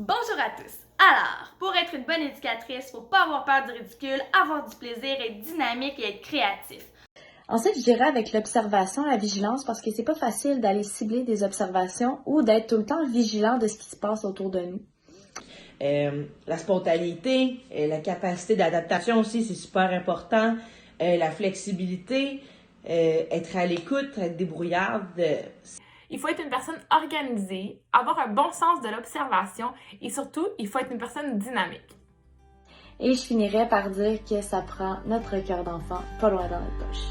Bonjour à tous! Alors, pour être une bonne éducatrice, faut pas avoir peur du ridicule, avoir du plaisir, être dynamique et être créatif. Ensuite, je dirais avec l'observation, la vigilance, parce que c'est pas facile d'aller cibler des observations ou d'être tout le temps vigilant de ce qui se passe autour de nous. La spontanéité, la capacité d'adaptation aussi, c'est super important. La flexibilité, être à l'écoute, être débrouillarde. Il faut être une personne organisée, avoir un bon sens de l'observation et surtout, il faut être une personne dynamique. Et je finirais par dire que ça prend notre cœur d'enfant pas loin dans notre poche.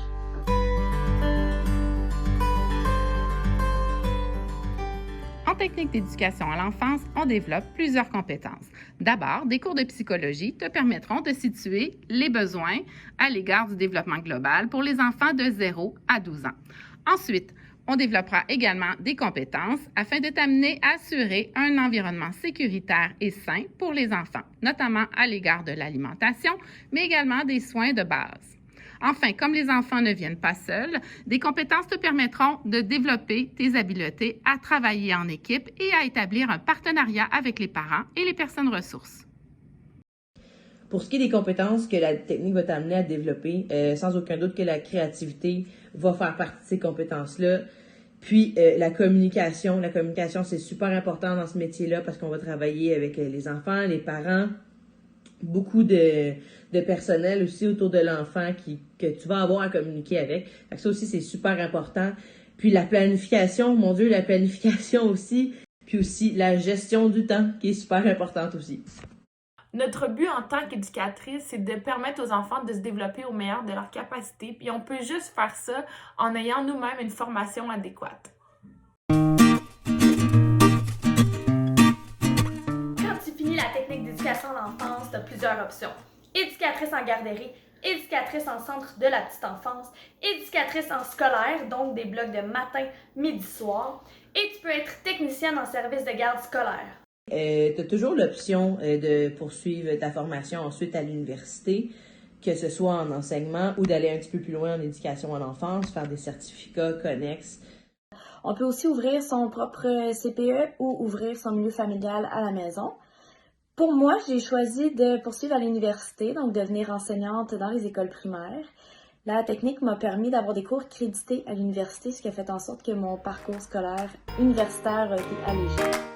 En technique d'éducation à l'enfance, on développe plusieurs compétences. D'abord, des cours de psychologie te permettront de situer les besoins à l'égard du développement global pour les enfants de 0 à 12 ans. Ensuite, on développera également des compétences afin de t'amener à assurer un environnement sécuritaire et sain pour les enfants, notamment à l'égard de l'alimentation, mais également des soins de base. Enfin, comme les enfants ne viennent pas seuls, des compétences te permettront de développer tes habiletés à travailler en équipe et à établir un partenariat avec les parents et les personnes ressources. Pour ce qui est des compétences que la technique va t'amener à développer, sans aucun doute que la créativité va faire partie de ces compétences-là. Puis la communication. La communication, c'est super important dans ce métier-là parce qu'on va travailler avec les enfants, les parents, beaucoup de personnel aussi autour de l'enfant que tu vas avoir à communiquer avec. Fait que ça aussi, c'est super important. Puis la planification, mon Dieu, la planification aussi. Puis aussi la gestion du temps qui est super importante aussi. Notre but en tant qu'éducatrice, c'est de permettre aux enfants de se développer au meilleur de leurs capacités, puis on peut juste faire ça en ayant nous-mêmes une formation adéquate. Quand tu finis la technique d'éducation à l'enfance, tu as plusieurs options. Éducatrice en garderie, éducatrice en centre de la petite enfance, éducatrice en scolaire, donc des blocs de matin, midi, soir, et tu peux être technicienne en service de garde scolaire. Tu as toujours l'option de poursuivre ta formation ensuite à l'université, que ce soit en enseignement ou d'aller un petit peu plus loin en éducation à l'enfance, faire des certificats connexes. On peut aussi ouvrir son propre CPE ou ouvrir son milieu familial à la maison. Pour moi, j'ai choisi de poursuivre à l'université, donc devenir enseignante dans les écoles primaires. La technique m'a permis d'avoir des cours crédités à l'université, ce qui a fait en sorte que mon parcours scolaire universitaire a été allégé.